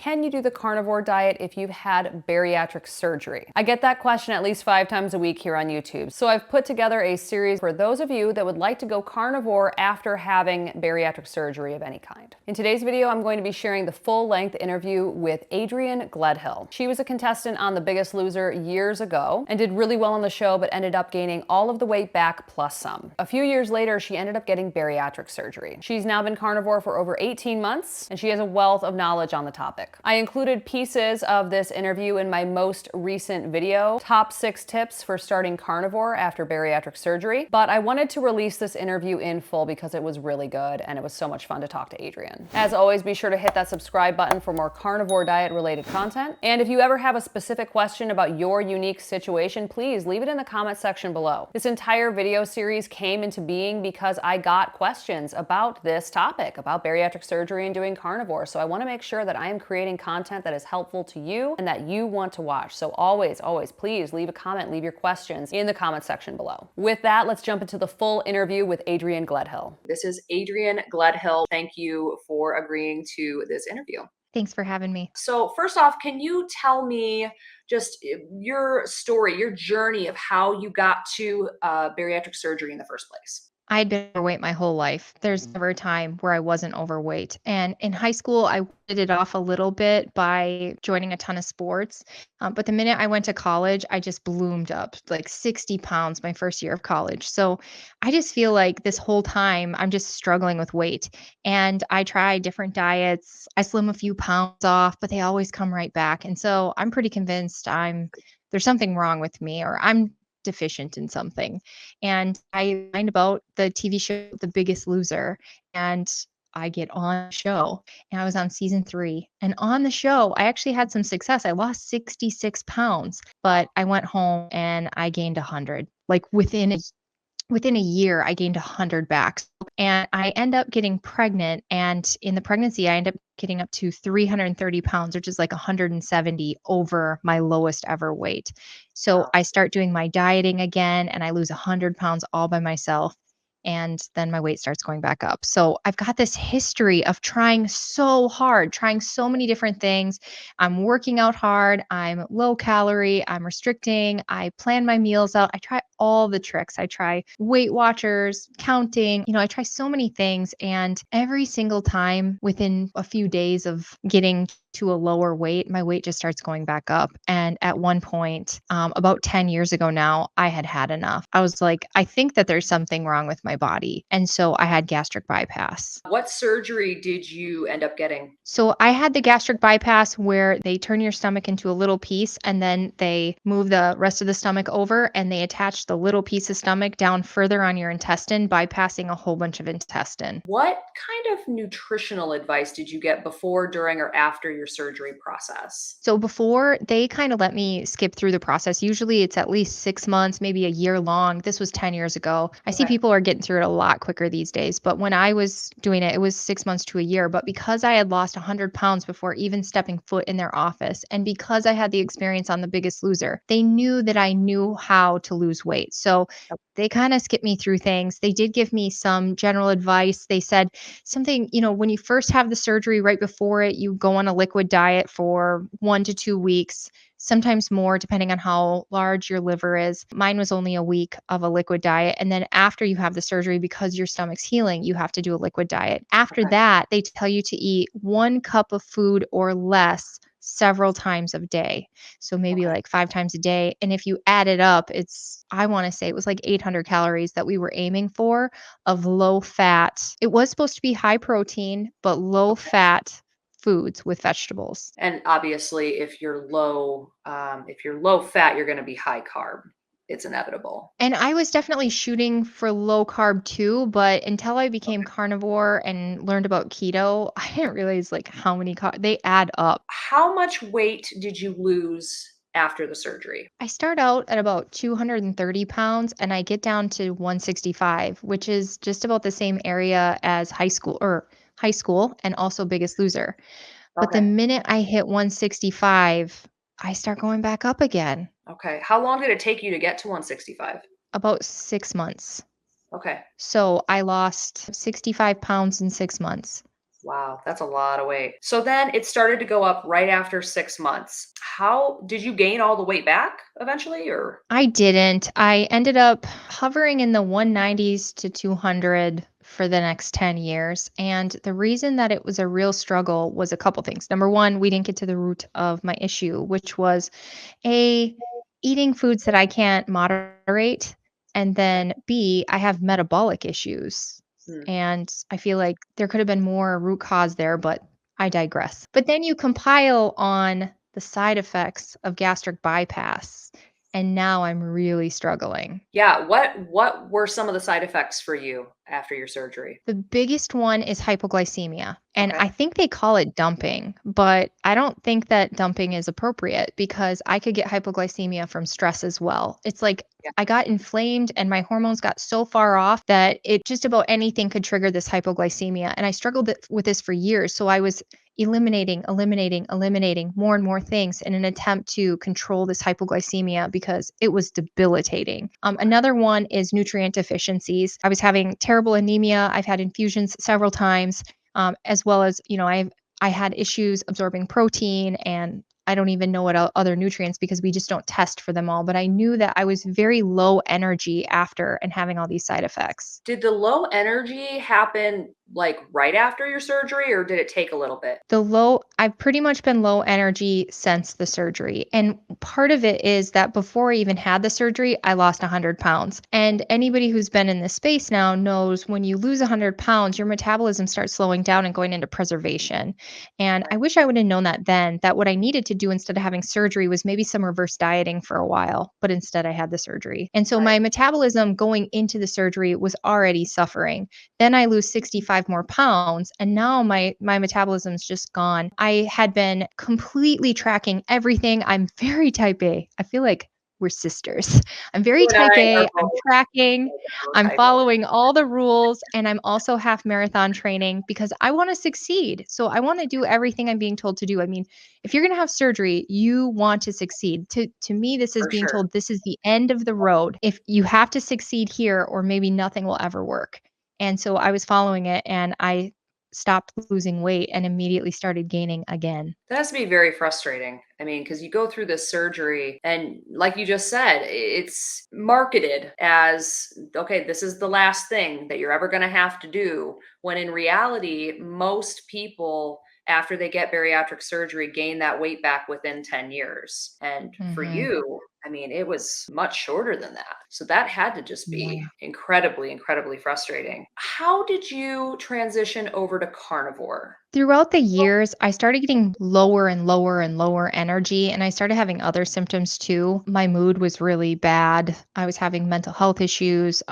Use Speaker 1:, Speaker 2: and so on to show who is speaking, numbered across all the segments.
Speaker 1: can you do the carnivore diet if you've had bariatric surgery? I get that question at least 5 times a week here on YouTube. So I've put together a series for those of you that would like to go carnivore after having bariatric surgery of any kind. In today's video, I'm going to be sharing the full-length interview with Adrian Gledhill. She was a contestant on The Biggest Loser years ago and did really well on the show, but ended up gaining all of the weight back plus some. A few years later, she ended up getting bariatric surgery. She's now been carnivore for over 18 months, and she has a wealth of knowledge on the topic. I included pieces of this interview in my most recent video, Top 6 Tips for Starting Carnivore After Bariatric Surgery, but I wanted to release this interview in full because it was really good and it was so much fun to talk to Adrian. As always, be sure to hit that subscribe button for more carnivore diet related content. And if you ever have a specific question about your unique situation, please leave it in the comment section below. This entire video series came into being because I got questions about this topic, about bariatric surgery and doing carnivore. So I want to make sure that I am creating content that is helpful to you and that you want to watch. So always, please leave a comment, leave your questions in the comment section below. With that, let's jump into the full interview with Adrian Gledhill. This is Adrian Gledhill. Thank you for agreeing to this interview.
Speaker 2: Thanks for having me.
Speaker 1: So first off, can you tell me just your story, your journey of how you got to bariatric surgery in the first place?
Speaker 2: I'd been overweight my whole life. There's never a time where I wasn't overweight. And in high school, I did it off a little bit by joining a ton of sports. But the minute I went to college, I just bloomed up like 60 pounds my first year of college. So I just feel like this whole time I'm just struggling with weight. And I try different diets. I slim a few pounds off, but they always come right back. And so I'm pretty convinced there's something wrong with me, or I'm deficient in something. And I learned about the TV show The Biggest Loser, and I get on the show, and I was on season 3. And on the show, I actually had some success. I lost 66 pounds, but I went home and I gained 100. Like within a year, I gained 100 back. And I end up getting pregnant. And in the pregnancy, I end up getting up to 330 pounds, which is like 170 over my lowest ever weight. So I start doing my dieting again, and I lose 100 pounds all by myself. And then my weight starts going back up. So I've got this history of trying so hard, trying so many different things. I'm working out hard. I'm low calorie. I'm restricting. I plan my meals out. I try all the tricks. I try Weight Watchers, counting. I try so many things. And every single time within a few days of getting to a lower weight, my weight just starts going back up. And at one point, about 10 years ago now, I had enough. I was like, I think that there's something wrong with my body. And so I had gastric bypass.
Speaker 1: What surgery did you end up getting?
Speaker 2: So I had the gastric bypass where they turn your stomach into a little piece, and then they move the rest of the stomach over, and they attach the little piece of stomach down further on your intestine, bypassing a whole bunch of intestine.
Speaker 1: What kind of nutritional advice did you get before, during, or after your surgery process?
Speaker 2: So before, they kind of let me skip through the process. Usually it's at least 6 months, maybe a year long. This was 10 years ago. I see people are getting through it a lot quicker these days. But when I was doing it, it was 6 months to a year. But because I had lost 100 pounds before even stepping foot in their office, and because I had the experience on The Biggest Loser, they knew that I knew how to lose weight. So they kind of skipped me through things. They did give me some general advice. They said something, when you first have the surgery, right before it, you go on a liquid diet for 1 to 2 weeks, sometimes more, depending on how large your liver is. Mine was only a week of a liquid diet. And then after you have the surgery, because your stomach's healing, you have to do a liquid diet. After that, they tell you to eat 1 cup of food or less several times a day. So maybe like 5 times a day. And if you add it up, I want to say it was like 800 calories that we were aiming for of low fat. It was supposed to be high protein, but low fat foods with vegetables.
Speaker 1: And obviously, if you're low fat, you're going to be high carb. It's inevitable.
Speaker 2: And I was definitely shooting for low carb too, but until I became carnivore and learned about keto, I didn't realize like how many they add up.
Speaker 1: How much weight did you lose after the surgery?
Speaker 2: I start out at about 230 pounds and I get down to 165, which is just about the same area as high school and also Biggest Loser. But the minute I hit 165, I start going back up again.
Speaker 1: Okay. How long did it take you to get to 165?
Speaker 2: About 6 months.
Speaker 1: Okay.
Speaker 2: So I lost 65 pounds in 6 months.
Speaker 1: Wow, that's a lot of weight. So then it started to go up right after 6 months. How did you gain all the weight back eventually, or?
Speaker 2: I didn't. I ended up hovering in the 190s to 200 for the next 10 years. And the reason that it was a real struggle was a couple things. Number one, we didn't get to the root of my issue, which was A, eating foods that I can't moderate. And
Speaker 1: Okay.
Speaker 2: then B, I have metabolic issues.
Speaker 1: Hmm.
Speaker 2: And I feel like there could have been more root cause there, but I digress. But then you compile on the side effects of gastric bypass and now I'm really struggling.
Speaker 1: Yeah, what were some of the side effects for you after your surgery?
Speaker 2: The biggest one is hypoglycemia, and
Speaker 1: Okay.
Speaker 2: I think they call it dumping, but I don't think that dumping is appropriate because I could get hypoglycemia from stress as well. It's like
Speaker 1: Yeah.
Speaker 2: I got inflamed and my hormones got so far off that it just about anything could trigger this hypoglycemia. And I struggled with this for years. So I was eliminating more and more things in an attempt to control this hypoglycemia because it was debilitating. Another one is nutrient deficiencies. I was having terrible anemia. I've had infusions several times, as well as I had issues absorbing protein and I don't even know what other nutrients because we just don't test for them all. But I knew that I was very low energy after and having all these side effects.
Speaker 1: Did the low energy happen like right after your surgery or did it take a little bit?
Speaker 2: I've pretty much been low energy since the surgery. And part of it is that before I even had the surgery, I lost 100 pounds. And anybody who's been in this space now knows when you lose 100 pounds, your metabolism starts slowing down and going into preservation. And I
Speaker 1: Right.
Speaker 2: wish I would have known that then, that what I needed to do instead of having surgery was maybe some reverse dieting for a while. But instead, I had the surgery. And so
Speaker 1: Right.
Speaker 2: my metabolism going into the surgery was already suffering. Then I lose 65 more pounds and now my metabolism's just gone. I had been completely tracking everything. I'm very type A. I feel like we're sisters. I'm very
Speaker 1: You and
Speaker 2: type
Speaker 1: I
Speaker 2: A.
Speaker 1: are
Speaker 2: I'm
Speaker 1: both
Speaker 2: tracking, I'm
Speaker 1: type A.
Speaker 2: following all the rules, and I'm also half marathon training because I want to succeed. So I want to do everything I'm being told to do. I mean, if you're going to have surgery, you want to succeed. To me, this is
Speaker 1: For
Speaker 2: being
Speaker 1: sure.
Speaker 2: told this is the end of the road. If you have to succeed here or maybe nothing will ever work. And so I was following it and I stopped losing weight and immediately started gaining again.
Speaker 1: That has to be very frustrating. I mean, because you go through this surgery, and like you just said, it's marketed as okay, this is the last thing that you're ever going to have to do. When in reality, most people, after they get bariatric surgery, gain that weight back within 10 years. And for
Speaker 2: Mhm.
Speaker 1: you, I mean, it was much shorter than that. So that had to just be
Speaker 2: Yeah.
Speaker 1: incredibly, incredibly frustrating. How did you transition over to carnivore?
Speaker 2: Throughout the years, I started getting lower and lower and lower energy, and I started having other symptoms too. My mood was really bad. I was having mental health issues,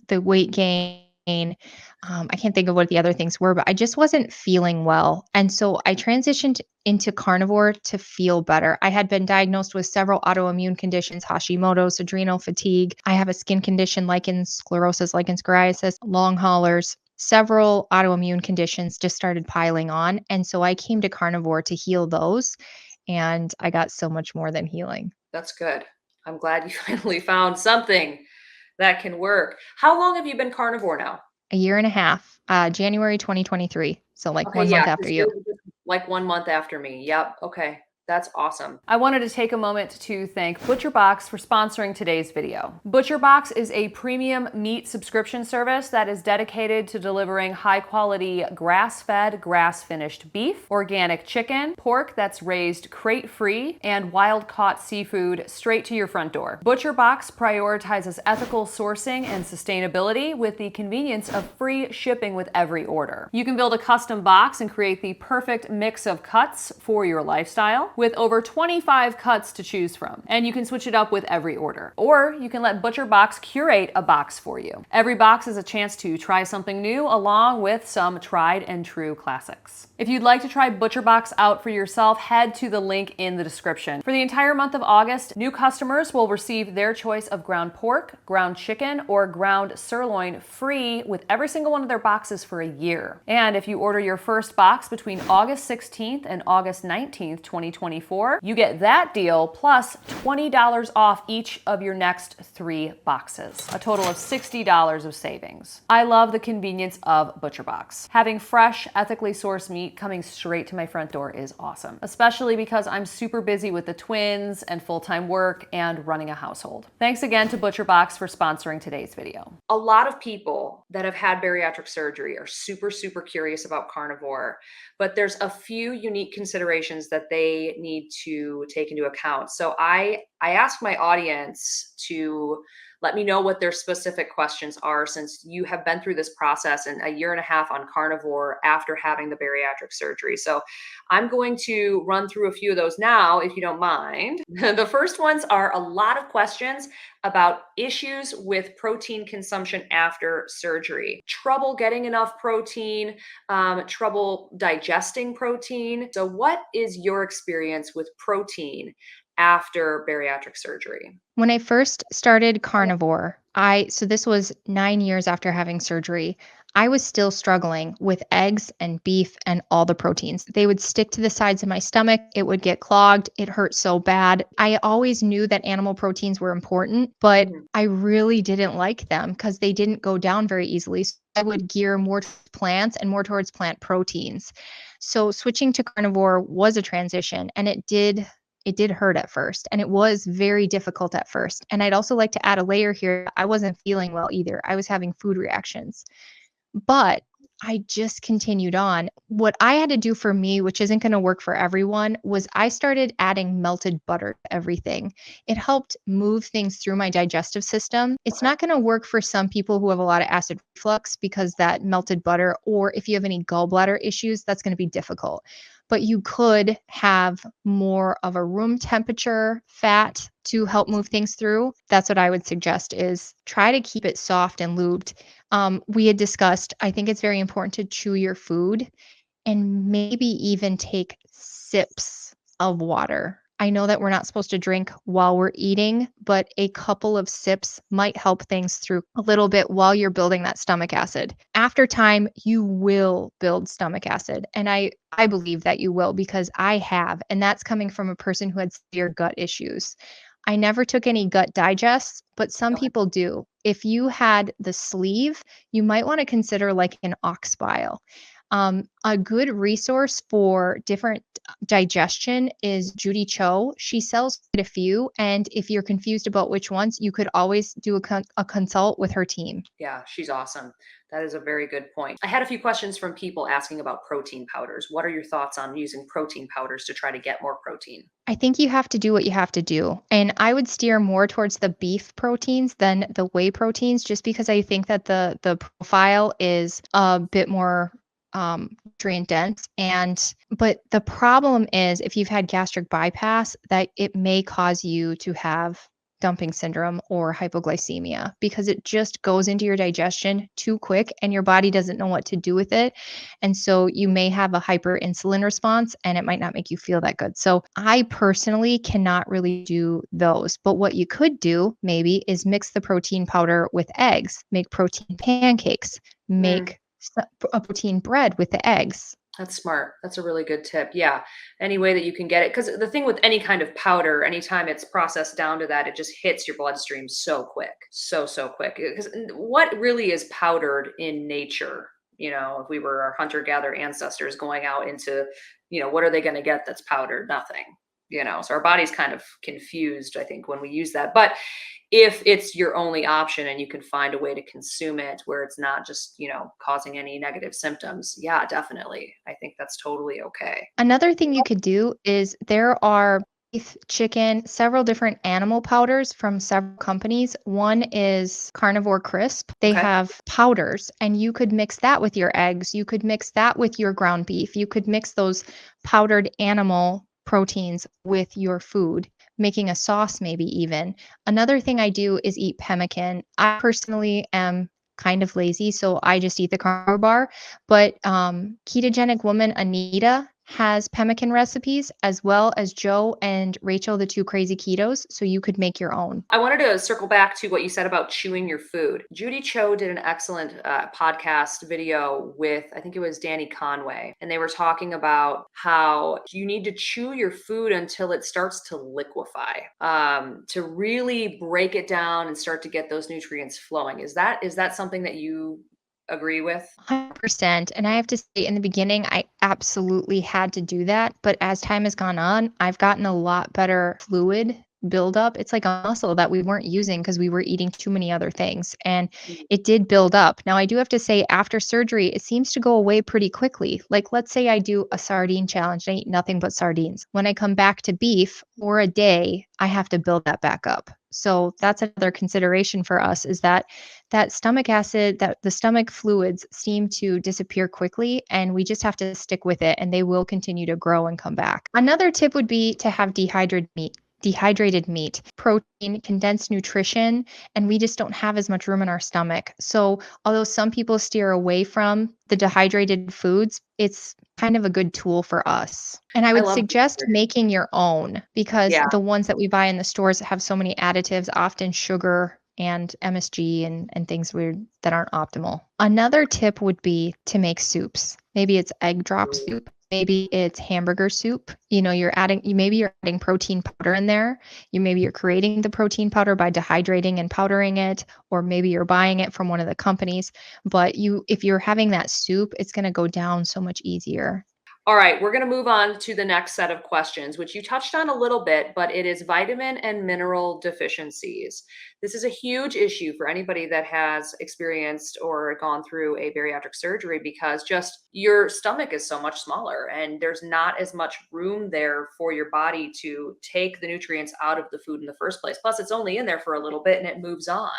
Speaker 2: the weight gain. I can't think of what the other things were, but I just wasn't feeling well. And so I transitioned into carnivore to feel better. I had been diagnosed with several autoimmune conditions, Hashimoto's, adrenal fatigue. I have a skin condition, lichen sclerosis, lichen sclerosis, long haulers. Several autoimmune conditions just started piling on. And so I came to carnivore to heal those. And I got so much more than healing.
Speaker 1: That's good. I'm glad you finally found something that can work. How long have you been carnivore now?
Speaker 2: A year and a half, January 2023. So like
Speaker 1: Okay,
Speaker 2: one
Speaker 1: yeah,
Speaker 2: month after
Speaker 1: because
Speaker 2: you.
Speaker 1: you're just like 1 month after me. Yep, okay. That's awesome. I wanted to take a moment to thank ButcherBox for sponsoring today's video. ButcherBox is a premium meat subscription service that is dedicated to delivering high-quality grass-fed, grass-finished beef, organic chicken, pork that's raised crate-free, and wild-caught seafood straight to your front door. ButcherBox prioritizes ethical sourcing and sustainability with the convenience of free shipping with every order. You can build a custom box and create the perfect mix of cuts for your lifestyle with over 25 cuts to choose from. And you can switch it up with every order. Or you can let ButcherBox curate a box for you. Every box is a chance to try something new along with some tried and true classics. If you'd like to try ButcherBox out for yourself, head to the link in the description. For the entire month of August, new customers will receive their choice of ground pork, ground chicken, or ground sirloin free with every single one of their boxes for a year. And if you order your first box between August 16th and August 19th, 2024, you get that deal plus $20 off each of your next 3 boxes, a total of $60 of savings. I love the convenience of ButcherBox. Having fresh, ethically sourced meat coming straight to my front door is awesome, especially because I'm super busy with the twins and full-time work and running a household. Thanks again to ButcherBox for sponsoring today's video. A lot of people that have had bariatric surgery are super, super curious about carnivore, but there's a few unique considerations that they need to take into account. So I asked my audience to let me know what their specific questions are, since you have been through this process and a year and a half on carnivore after having the bariatric surgery. So I'm going to run through a few of those now, if you don't mind. The first ones are a lot of questions about issues with protein consumption after surgery. Trouble getting enough protein, trouble digesting protein. So what is your experience with protein after bariatric surgery?
Speaker 2: When I first started carnivore, so this was 9 years after having surgery. I was still struggling with eggs and beef and all the proteins. They would stick to the sides of my stomach. It would get clogged. It hurt so bad. I always knew that animal proteins were important, but I really didn't like them because they didn't go down very easily. So I would gear more towards plants and more towards plant proteins. So switching to carnivore was a transition, and it did hurt at first, and it was very difficult at first. And I'd also like to add a layer here. I wasn't feeling well either. I was having food reactions, but I just continued on. What I had to do for me, which isn't going to work for everyone, was I started adding melted butter to everything. It helped move things through my digestive system. It's not going to work for some people who have a lot of acid reflux because that melted butter, or if you have any gallbladder issues, that's going to be difficult. But you could have more of a room temperature fat to help move things through. That's what I would suggest, is try to keep it soft and lubed. We had discussed, I think it's very important to chew your food and maybe even take sips of water. I know that we're not supposed to drink while we're eating, but a couple of sips might help things through a little bit while you're building that stomach acid. After time, you will build stomach acid. And I believe that you will, because I have, and that's coming from a person who had severe gut issues. I never took any gut digests, but some people do. If you had the sleeve, you might want to consider like an ox bile. A good resource for different digestion is Judy Cho. She sells quite a few, and if you're confused about which ones, you could always do a consult with her team.
Speaker 1: Yeah, she's awesome. That is a very good point. I had a few questions from people asking about protein powders. What are your thoughts on using protein powders to try to get more protein?
Speaker 2: I think you have to do what you have to do. And I would steer more towards the beef proteins than the whey proteins, just because I think that the profile is a bit more nutrient dense. But the problem is, if you've had gastric bypass, that it may cause you to have dumping syndrome or hypoglycemia, because it just goes into your digestion too quick and your body doesn't know what to do with it. And so you may have a hyperinsulin response and it might not make you feel that good. So I personally cannot really do those. But what you could do maybe is mix the protein powder with eggs, make protein pancakes, make a protein bread with the eggs.
Speaker 1: That's smart. That's a really good tip. Yeah. Any way that you can get it. Because the thing with any kind of powder, anytime it's processed down to that, it just hits your bloodstream so quick. So quick. Because what really is powdered in nature? You know, if we were our hunter-gatherer ancestors going out into, what are they going to get that's powdered? Nothing. So our body's kind of confused, I think, when we use that. But if it's your only option and you can find a way to consume it where it's not just, causing any negative symptoms, yeah, definitely. I think that's totally okay.
Speaker 2: Another thing you could do is there are beef, chicken, several different animal powders from several companies. One is Carnivore Crisp. They have powders, and you could mix that with your eggs. You could mix that with your ground beef. You could mix those powdered animal proteins with your food, making a sauce maybe even. Another thing I do is eat pemmican. I personally am kind of lazy, so I just eat the carnivore bar. But ketogenic woman Anita has pemmican recipes, as well as Joe and Rachel, the two crazy ketos, so you could make your own.
Speaker 1: I wanted to circle back to what you said about chewing your food. Judy Cho did an excellent podcast video with, I think it was Danny Conway, and they were talking about how you need to chew your food until it starts to liquefy, to really break it down and start to get those nutrients flowing. Is that something that you agree with?
Speaker 2: 100%. And I have to say, in the beginning, I absolutely had to do that. But as time has gone on, I've gotten a lot better fluid buildup. It's like a muscle that we weren't using because we were eating too many other things. And it did build up. Now, I do have to say, after surgery, it seems to go away pretty quickly. Like, let's say I do a sardine challenge, I eat nothing but sardines. When I come back to beef for a day, I have to build that back up. So that's another consideration for us, is that stomach acid, that the stomach fluids seem to disappear quickly, and we just have to stick with it, and they will continue to grow and come back. Another tip would be to have dehydrated meat, protein, condensed nutrition, and we just don't have as much room in our stomach. So, although some people steer away from the dehydrated foods, it's kind of a good tool for us. And I
Speaker 1: I
Speaker 2: would
Speaker 1: love
Speaker 2: suggest making your own, because
Speaker 1: Yeah.
Speaker 2: the ones that we buy in the stores have so many additives, often sugar and MSG and things weird that aren't optimal. Another tip would be to make soups. Maybe it's egg drop soup. Maybe it's hamburger soup. Maybe you're adding protein powder in there. Maybe you're creating the protein powder by dehydrating and powdering it, or maybe you're buying it from one of the companies. But if you're having that soup, it's going to go down so much easier.
Speaker 1: All right, we're going to move on to the next set of questions, which you touched on a little bit, but it is vitamin and mineral deficiencies. This is a huge issue for anybody that has experienced or gone through a bariatric surgery, because just your stomach is so much smaller and there's not as much room there for your body to take the nutrients out of the food in the first place. Plus, it's only in there for a little bit and it moves on.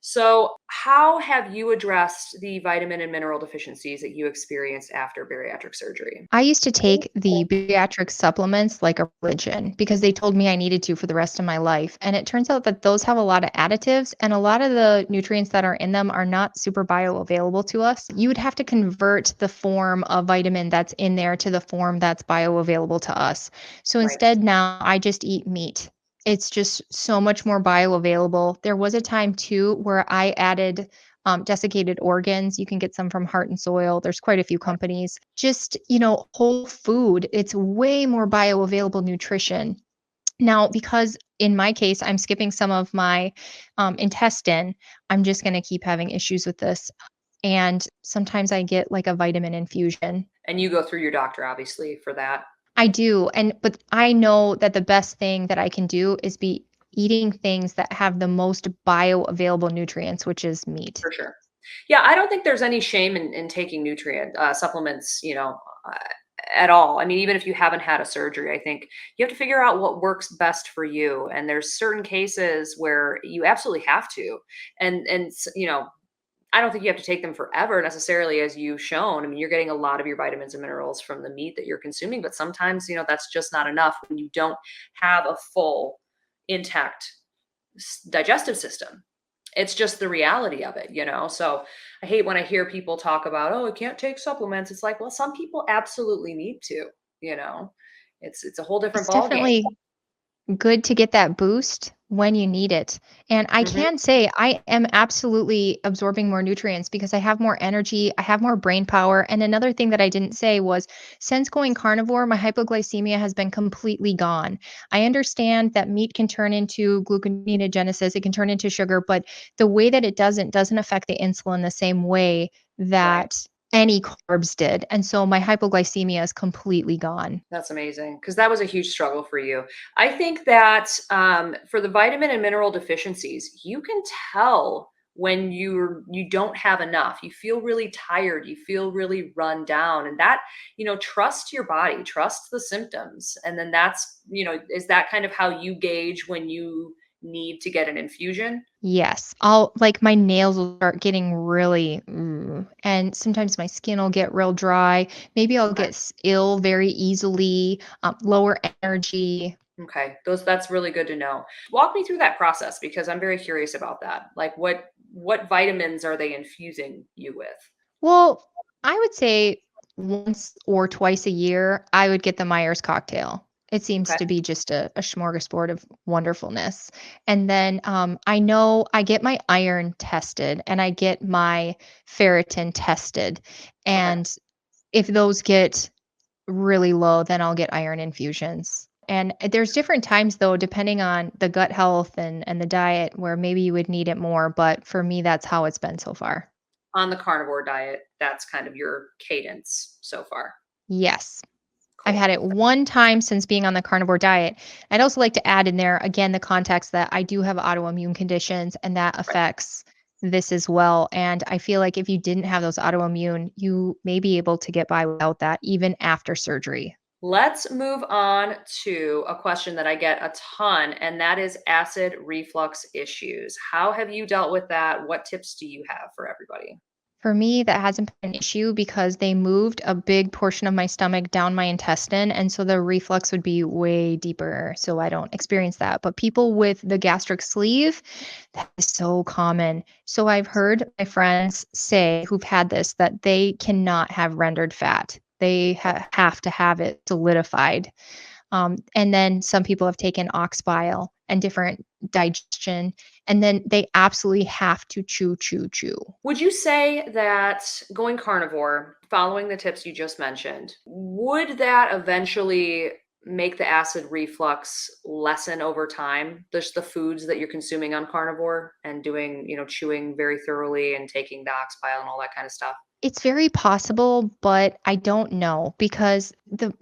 Speaker 1: So, how have you addressed the vitamin and mineral deficiencies that you experienced after bariatric surgery?
Speaker 2: I used to take the bariatric supplements like a religion, because they told me I needed to for the rest of my life. And it turns out that those have a lot of additives, and a lot of the nutrients that are in them are not super bioavailable to us. You would have to convert the form of vitamin that's in there to the form that's bioavailable to us. So
Speaker 1: Right.
Speaker 2: instead, now I just eat meat. It's just so much more bioavailable. There was a time too where I added desiccated organs. You can get some from Heart and Soil. There's quite a few companies. Just, whole food. It's way more bioavailable nutrition. Now, because in my case, I'm skipping some of my intestine, I'm just going to keep having issues with this. And sometimes I get like a vitamin infusion.
Speaker 1: And you go through your doctor, obviously, for that.
Speaker 2: I do. But I know that the best thing that I can do is be eating things that have the most bioavailable nutrients, which is meat.
Speaker 1: For sure. Yeah, I don't think there's any shame in taking nutrient supplements, uh, at all. I mean, even if you haven't had a surgery, I think you have to figure out what works best for you. And there's certain cases where you absolutely have to. And I don't think you have to take them forever necessarily, as you've shown. I mean, you're getting a lot of your vitamins and minerals from the meat that you're consuming, but sometimes, that's just not enough when you don't have a full intact digestive system. It's just the reality of it. So I hate when I hear people talk about, oh, I can't take supplements. It's like, well, some people absolutely need to, you know. It's a whole different
Speaker 2: It's
Speaker 1: ball game.
Speaker 2: definitely good to get that boost when you need it. And I
Speaker 1: Mhm.
Speaker 2: can say I am absolutely absorbing more nutrients because I have more energy, I have more brain power. And another thing that I didn't say was, since going carnivore, my hypoglycemia has been completely gone. I understand that meat can turn into gluconeogenesis, it can turn into sugar, but the way that it doesn't affect the insulin the same way
Speaker 1: Right.
Speaker 2: that any carbs did. And so my hypoglycemia is completely gone.
Speaker 1: That's amazing, because that was a huge struggle for you. I think that for the vitamin and mineral deficiencies, you can tell when you don't have enough. You feel really tired. You feel really run down, and that trust your body, trust the symptoms, and then is that kind of how you gauge when you need to get an infusion?
Speaker 2: Yes, I'll like my nails will start getting really, and sometimes my skin will get real dry. Maybe I'll
Speaker 1: Okay.
Speaker 2: get ill very easily, lower energy.
Speaker 1: Okay. That's really good to know. Walk me through that process, because I'm very curious about that. Like, what vitamins are they infusing you with?
Speaker 2: Well, I would say once or twice a year, I would get the Myers cocktail. It seems
Speaker 1: Okay.
Speaker 2: to be just a smorgasbord of wonderfulness. And then I know I get my iron tested and I get my ferritin tested.
Speaker 1: Okay.
Speaker 2: And if those get really low, then I'll get iron infusions. And there's different times though, depending on the gut health and the diet, where maybe you would need it more. But for me, that's how it's been so far.
Speaker 1: On the carnivore diet, that's kind of your cadence so far.
Speaker 2: Yes. I've
Speaker 1: Cool.
Speaker 2: had it one time since being on the carnivore diet. I'd also like to add in there again the context that I do have autoimmune conditions and that
Speaker 1: Right.
Speaker 2: affects this as well. And I feel like if you didn't have those autoimmune, you may be able to get by without that even after surgery.
Speaker 1: Let's move on to a question that I get a ton, and that is acid reflux issues. How have you dealt with that? What tips do you have for everybody?
Speaker 2: For me, that hasn't been an issue because they moved a big portion of my stomach down my intestine. And so the reflux would be way deeper. So I don't experience that. But people with the gastric sleeve, that is so common. So I've heard my friends say who've had this that they cannot have rendered fat. They have to have it solidified. And then some people have taken ox bile and different digestion, and then they absolutely have to chew, chew, chew.
Speaker 1: Would you say that going carnivore, following the tips you just mentioned, would that eventually make the acid reflux lessen over time? Just the foods that you're consuming on carnivore and doing, chewing very thoroughly and taking the ox bile and all that kind of stuff?
Speaker 2: It's very possible, but I don't know because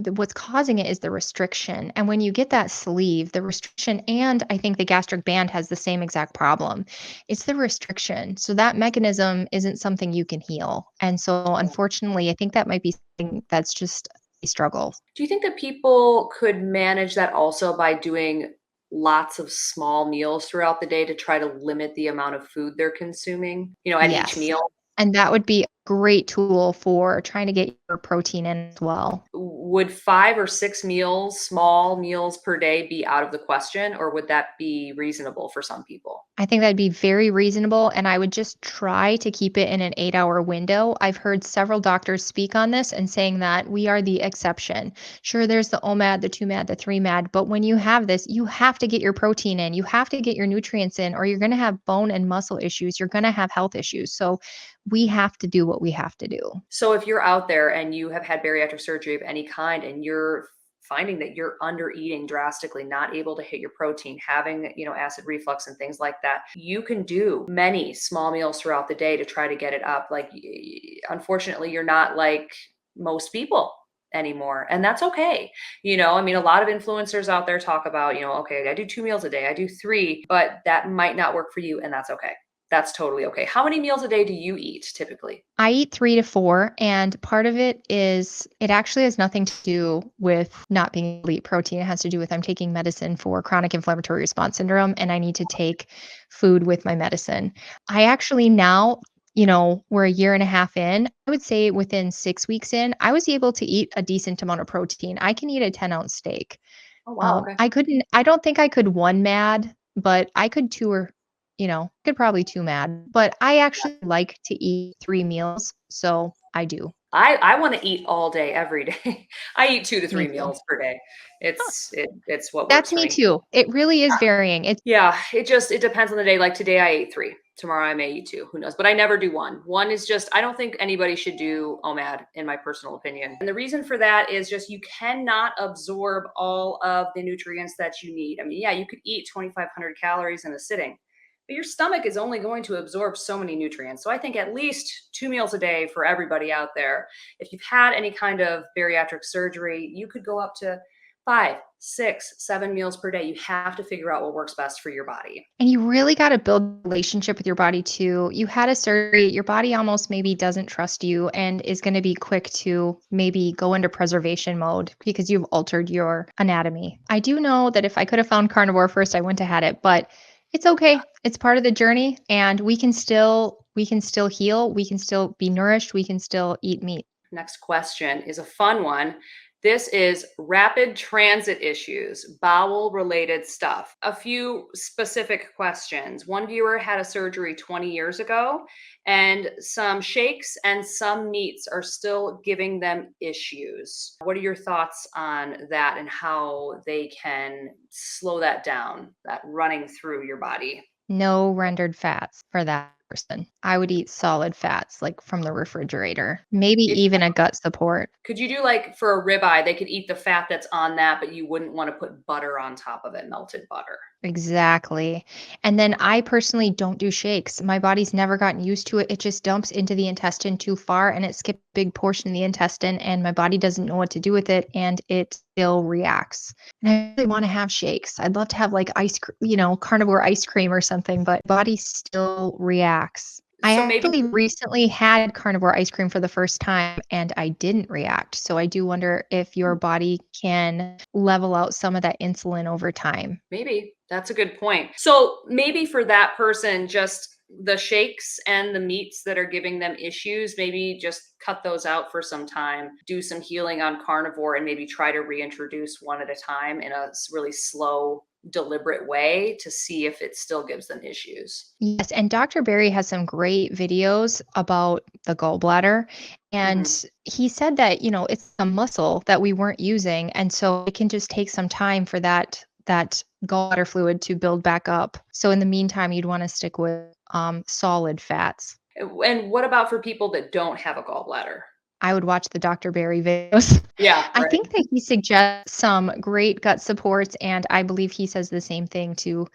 Speaker 2: what's causing it is the restriction. And when you get that sleeve, the restriction, and I think the gastric band has the same exact problem. It's the restriction. So that mechanism isn't something you can heal. And so unfortunately, I think that might be something that's just a struggle.
Speaker 1: Do you think that people could manage that also by doing lots of small meals throughout the day to try to limit the amount of food they're consuming, at each
Speaker 2: Yes.
Speaker 1: meal?
Speaker 2: And that would be a great tool for trying to get your protein in as well.
Speaker 1: Would 5 or 6 meals, small meals per day be out of the question, or would that be reasonable for some people?
Speaker 2: I think that'd be very reasonable, and I would just try to keep it in an 8-hour window. I've heard several doctors speak on this and saying that we are the exception. Sure, there's the OMAD, the 2MAD, the 3MAD, but when you have this, you have to get your protein in, you have to get your nutrients in, or you're going to have bone and muscle issues. You're going to have health issues. So we have to do what we have to do.
Speaker 1: So if you're out there and you have had bariatric surgery of any kind and you're finding that you're under eating drastically, not able to hit your protein, having, acid reflux and things like that, you can do many small meals throughout the day to try to get it up. Like, unfortunately, you're not like most people anymore. And that's okay. I mean, a lot of influencers out there talk about, okay, I do 2 meals a day, I do 3, but that might not work for you. And that's okay. That's totally okay. How many meals a day do you eat typically?
Speaker 2: I eat 3 to 4, and part of it is it actually has nothing to do with not being able to eat protein. It has to do with I'm taking medicine for chronic inflammatory response syndrome, and I need to take food with my medicine. I actually now, we're a year and a half in. I would say within 6 weeks in, I was able to eat a decent amount of protein. I can eat a 10-ounce steak.
Speaker 1: Oh, wow. Okay.
Speaker 2: I don't think I could 1 mad, but I could 2 or could probably 2 mad, but I actually like to eat 3 meals, so I do.
Speaker 1: I wanna eat all day, every day. I eat 2 to
Speaker 2: Me
Speaker 1: 3
Speaker 2: too.
Speaker 1: meals per day.
Speaker 2: Huh,
Speaker 1: It's what
Speaker 2: that's
Speaker 1: works for
Speaker 2: me
Speaker 1: me.
Speaker 2: too. It really is varying. It's
Speaker 1: Yeah, it depends on the day. Like today I ate 3. Tomorrow I may eat 2. Who knows? But I never do 1. 1 is just I don't think anybody should do OMAD in my personal opinion. And the reason for that is just you cannot absorb all of the nutrients that you need. I mean, yeah, you could eat 2,500 calories in a sitting, but your stomach is only going to absorb so many nutrients. So I think at least 2 meals a day for everybody out there. If you've had any kind of bariatric surgery, you could go up to 5, 6, 7 meals per day. You have to figure out what works best for your body.
Speaker 2: and you really gotta build a relationship with your body too. You had a surgery, your body almost maybe doesn't trust you and is gonna be quick to maybe go into preservation mode because you've altered your anatomy. I do know that if I could have found carnivore first, I wouldn't have had it, but it's okay. It's part of the journey, and we can still heal, we can still be nourished, we can still eat meat.
Speaker 1: Next question is a fun one. This is rapid transit issues, bowel related stuff. A few specific questions. One viewer had a surgery 20 years ago, and some shakes and some meats are still giving them issues. What are your thoughts on that and how they can slow that down, that running through your body?
Speaker 2: No rendered fats for that person. I would eat solid fats, like from the refrigerator, maybe
Speaker 1: If
Speaker 2: even a gut support.
Speaker 1: Could you do like for a ribeye, they could eat the fat that's on that, but you wouldn't want to put butter on top of it, melted butter.
Speaker 2: Exactly. And then I personally don't do shakes. My body's never gotten used to it. It just dumps into the intestine too far and it skips a big portion of the intestine and my body doesn't know what to do with it and it still reacts. And I really want to have shakes. I'd love to have like ice cream, carnivore ice cream or something, but body still reacts. I
Speaker 1: So maybe
Speaker 2: actually recently had carnivore ice cream for the first time and I didn't react. So I do wonder if your body can level out some of that insulin over time.
Speaker 1: Maybe that's a good point. So maybe for that person, just the shakes and the meats that are giving them issues, maybe just cut those out for some time, do some healing on carnivore, and maybe try to reintroduce one at a time in a really slow, deliberate way to see if it still gives them issues.
Speaker 2: Yes, and Dr. Berry has some great videos about the gallbladder. And
Speaker 1: Mhm.
Speaker 2: he said that, it's a muscle that we weren't using. And so it can just take some time for that gallbladder fluid to build back up. So in the meantime, you'd want to stick with solid fats.
Speaker 1: And what about for people that don't have a gallbladder?
Speaker 2: I would watch the Dr. Berry videos.
Speaker 1: Yeah,
Speaker 2: I
Speaker 1: right.
Speaker 2: think that he suggests some great gut supports, and I believe he says the same thing to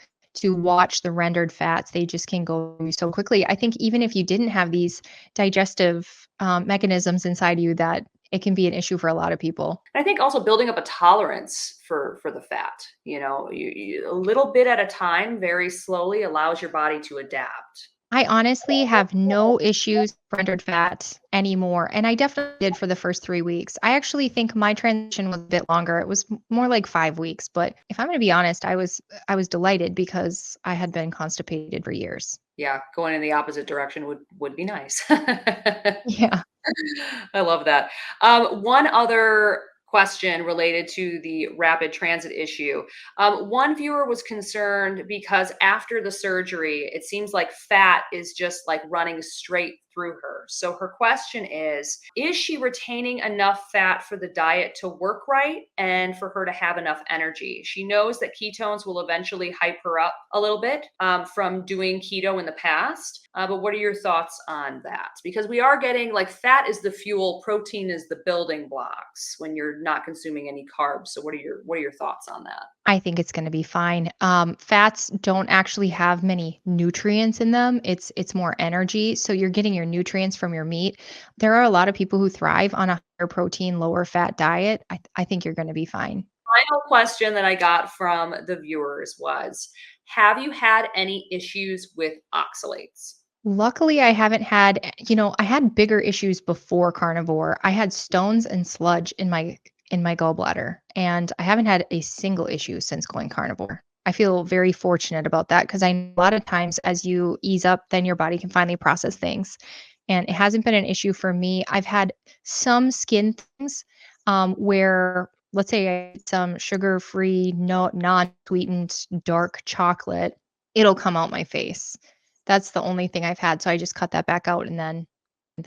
Speaker 2: watch the rendered fats. They just can go through so quickly. I think even if you didn't have these digestive mechanisms inside you, that it can be an issue for a lot of people.
Speaker 1: I think also building up a tolerance for the fat. A little bit at a time, very slowly allows your body to adapt.
Speaker 2: I honestly have no issues with rendered fat anymore, and I definitely did for the first 3 weeks. I actually think my transition was a bit longer. It was more like 5 weeks, but if I'm gonna be honest, I was delighted because I had been constipated for years.
Speaker 1: Yeah, going in the opposite direction would be nice.
Speaker 2: Yeah.
Speaker 1: I love that. One other question related to the rapid transit issue. One viewer was concerned because after the surgery, it seems like fat is just like running straight through her. So her question is she retaining enough fat for the diet to work right and for her to have enough energy? She knows that ketones will eventually hype her up a little bit from doing keto in the past. But what are your thoughts on that? Because we are getting like fat is the fuel, protein is the building blocks when you're not consuming any carbs. So what are your thoughts on that?
Speaker 2: I think it's gonna be fine. Fats don't actually have many nutrients in them. It's more energy, so you're getting your nutrients from your meat. There are a lot of people who thrive on a higher protein, lower fat diet. I think you're gonna be fine.
Speaker 1: Final question that I got from the viewers was, have you had any issues with oxalates?
Speaker 2: Luckily, I haven't had, I had bigger issues before carnivore. I had stones and sludge in my gallbladder, and I haven't had a single issue since going carnivore. I feel very fortunate about that because I know a lot of times as you ease up, then your body can finally process things. And it hasn't been an issue for me. I've had some skin things where, let's say, I eat some sugar-free, no non-sweetened dark chocolate, it'll come out my face. That's the only thing I've had, so I just cut that back out and then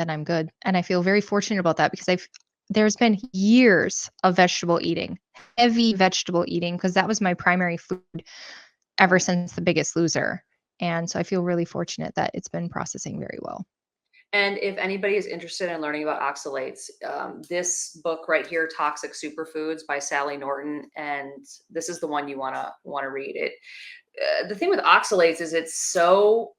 Speaker 2: I'm good, and I feel very fortunate about that because there's been years of vegetable eating, heavy vegetable eating, because that was my primary food ever
Speaker 1: Right.
Speaker 2: since The Biggest Loser, and so I feel really fortunate that it's been processing very well.
Speaker 1: And if anybody is interested in learning about oxalates, this book right here, "Toxic Superfoods" by Sally Norton, and this is the one you wanna read. The thing with oxalates is it's so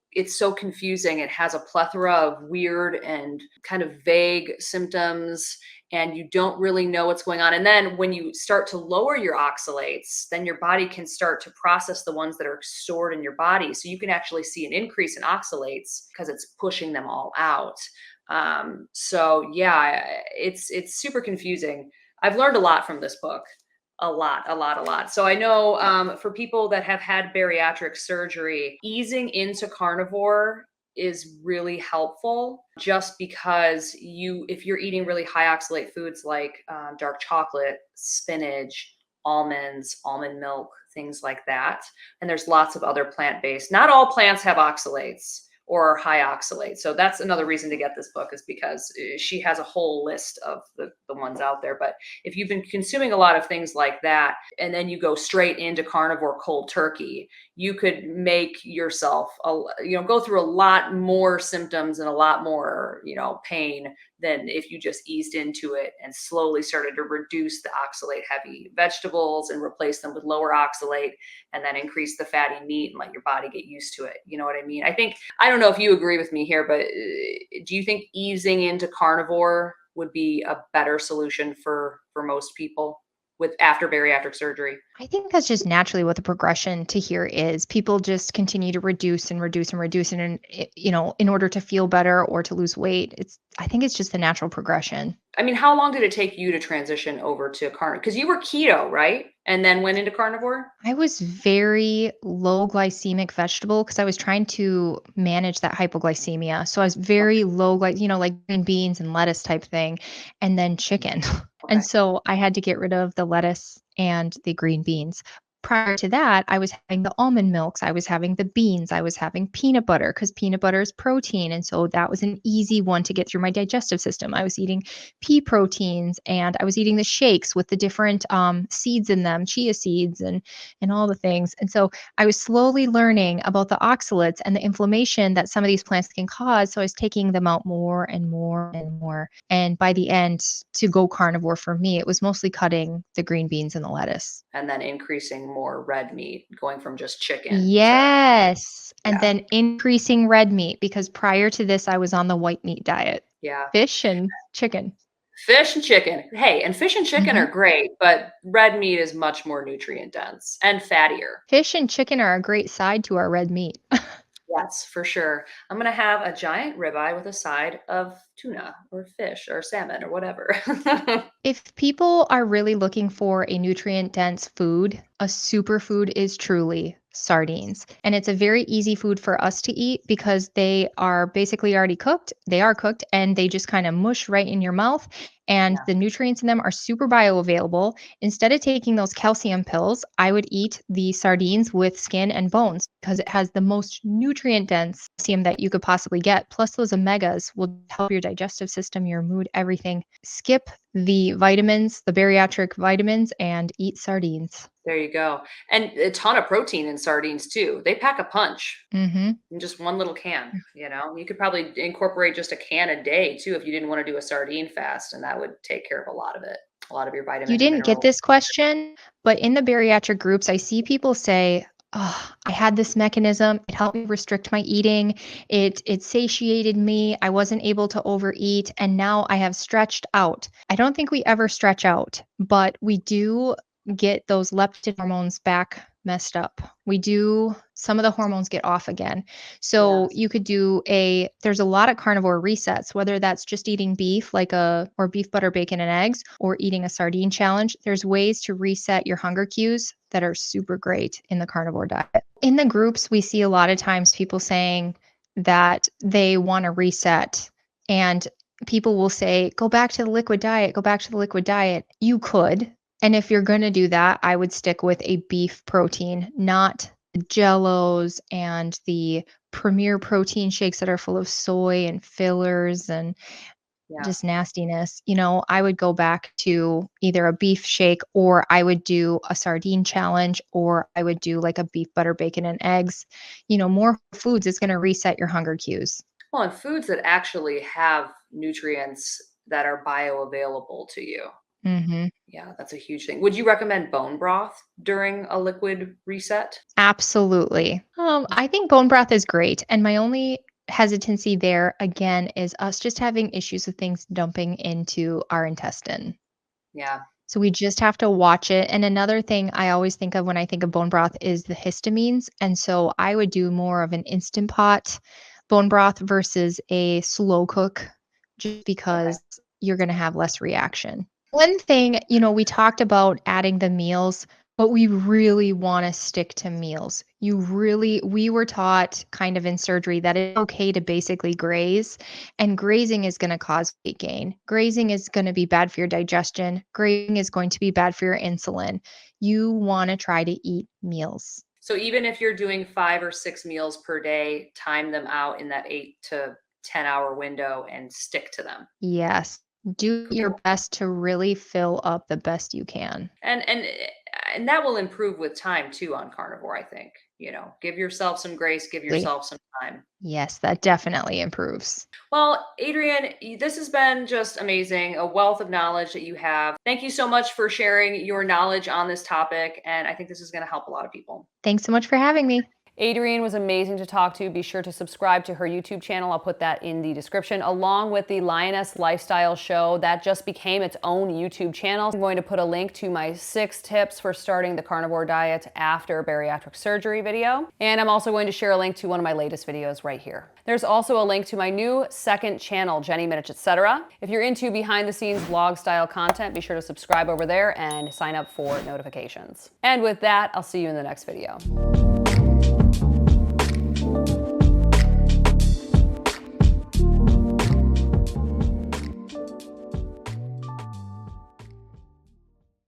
Speaker 1: confusing. It has a plethora of weird and kind of vague symptoms, and you don't really know what's going on. And then when you start to lower your oxalates, then your body can start to process the ones that are stored in your body. So you can actually see an increase in oxalates because it's pushing them all out. So yeah, it's super confusing. I've learned a lot from this book. A lot, a lot, a lot. So I know for people that have had bariatric surgery, easing into carnivore is really helpful just because if you're eating really high oxalate foods like dark chocolate, spinach, almonds, almond milk, things like that. And there's lots of other plant-based. Not all plants have oxalates or high oxalate. So that's another reason to get this book, is because she has a whole list of the ones out there. But if you've been consuming a lot of things like that, and then you go straight into carnivore cold turkey, you could make yourself, go through a lot more symptoms and a lot more, pain than if you just eased into it and slowly started to reduce the oxalate heavy vegetables and replace them with lower oxalate, and then increase the fatty meat and let your body get used to it. You know what I mean? I don't know if you agree with me here, but do you think easing into carnivore would be a better solution for most people with after bariatric surgery?
Speaker 2: I think that's just naturally what the progression to here is. People just continue to reduce and reduce and reduce, and in order to feel better or to lose weight. I think it's just the natural progression.
Speaker 1: I mean, how long did it take you to transition over to carnivore? Because you were keto, right? And then went into carnivore?
Speaker 2: I was very low glycemic vegetable because I was trying to manage that hypoglycemia. So I was very low, like green beans and lettuce type thing, and then chicken.
Speaker 1: Okay.
Speaker 2: And so I had to get rid of the lettuce and the green beans. Prior to that, I was having the almond milks, I was having the beans, I was having peanut butter because peanut butter is protein. And so that was an easy one to get through my digestive system. I was eating pea proteins, and I was eating the shakes with the different seeds in them, chia seeds and all the things. And so I was slowly learning about the oxalates and the inflammation that some of these plants can cause. So I was taking them out more and more and more. And by the end, to go carnivore for me, it was mostly cutting the green beans and the lettuce.
Speaker 1: And then increasing more red meat, going from just chicken to,
Speaker 2: Yes. And
Speaker 1: yeah,
Speaker 2: then increasing red meat because prior to this, I was on the white meat diet,
Speaker 1: yeah.
Speaker 2: fish and chicken.
Speaker 1: Fish and chicken. Hey, and fish and chicken
Speaker 2: Mhm.
Speaker 1: are great, but red meat is much more nutrient dense and fattier.
Speaker 2: Fish and chicken are a great side to our red meat.
Speaker 1: Yes, for sure. I'm gonna have a giant ribeye with a side of tuna or fish or salmon or whatever.
Speaker 2: If people are really looking for a nutrient dense food, a superfood is truly sardines. And it's a very easy food for us to eat because they are basically already cooked. They are cooked and they just kind of mush right in your mouth. And
Speaker 1: Yeah.
Speaker 2: the nutrients in them are super bioavailable. Instead of taking those calcium pills, I would eat the sardines with skin and bones because it has the most nutrient dense calcium that you could possibly get. Plus, those omegas will help your digestive system, your mood, everything. Skip the vitamins, the bariatric vitamins, and eat sardines.
Speaker 1: There you go. And a ton of protein in sardines too. They pack a punch
Speaker 2: Mhm.
Speaker 1: in just one little can. You could probably incorporate just a can a day too if you didn't want to do a sardine fast, and that would take care of a lot of it, a lot of your
Speaker 2: You
Speaker 1: vitamin and
Speaker 2: didn't get
Speaker 1: mineral.
Speaker 2: this question, but in the bariatric groups, I see people say, "Oh, I had this mechanism. It helped me restrict my eating. It satiated me. I wasn't able to overeat, and now I have stretched out." I don't think we ever stretch out, but we do get those leptin hormones back messed up. Some of the hormones get off again. So
Speaker 1: Yes.
Speaker 2: you could there's a lot of carnivore resets, whether that's just eating beef, or beef, butter, bacon, and eggs, or eating a sardine challenge. There's ways to reset your hunger cues that are super great in the carnivore diet. In the groups, we see a lot of times people saying that they want to reset, and people will say, go back to the liquid diet, go back to the liquid diet. You could. And if you're going to do that, I would stick with a beef protein, not the jellos and the premier protein shakes that are full of soy and fillers and
Speaker 1: Yeah.
Speaker 2: just nastiness. I would go back to either a beef shake, or I would do a sardine challenge, or I would do like a beef, butter, bacon, and eggs. More foods is going to reset your hunger cues.
Speaker 1: Well, and foods that actually have nutrients that are bioavailable to you.
Speaker 2: Hmm.
Speaker 1: Yeah, that's a huge thing. Would you recommend bone broth during a liquid reset?
Speaker 2: Absolutely. I think bone broth is great. And my only hesitancy there, again, is us just having issues with things dumping into our intestine.
Speaker 1: Yeah.
Speaker 2: So we just have to watch it. And another thing I always think of when I think of bone broth is the histamines. And so I would do more of an instant pot bone broth versus a slow cook, just
Speaker 1: Okay.
Speaker 2: because you're going to have less reaction. One thing, we talked about adding the meals but we really want to stick to meals. We were taught kind of in surgery that it's okay to basically graze, and grazing is going to cause weight gain. Grazing is going to be bad for your digestion. Grazing is going to be bad for your insulin. You want to try to eat meals.
Speaker 1: So even if you're doing 5 or 6 meals per day, time them out in that 8 to 10 hour window and stick to them.
Speaker 2: Yes. Do your
Speaker 1: Cool.
Speaker 2: best to really fill up the best you can.
Speaker 1: And that will improve with time too on carnivore, I think. Give yourself some grace, give
Speaker 2: Really.
Speaker 1: yourself some time.
Speaker 2: Yes, that definitely improves.
Speaker 1: Well, Adrian, this has been just amazing, a wealth of knowledge that you have. Thank you so much for sharing your knowledge on this topic, and I think this is going to help a lot of people.
Speaker 2: Thanks so much for having me.
Speaker 1: Adrian was amazing to talk to. Be sure to subscribe to her YouTube channel. I'll put that in the description, along with the Lioness Lifestyle Show. That just became its own YouTube channel. I'm going to put a link to my 6 tips for starting the carnivore diet after bariatric surgery video. And I'm also going to share a link to one of my latest videos right here. There's also a link to my new second channel, Jenny Minich, etc. If you're into behind the scenes vlog style content, be sure to subscribe over there and sign up for notifications. And with that, I'll see you in the next video.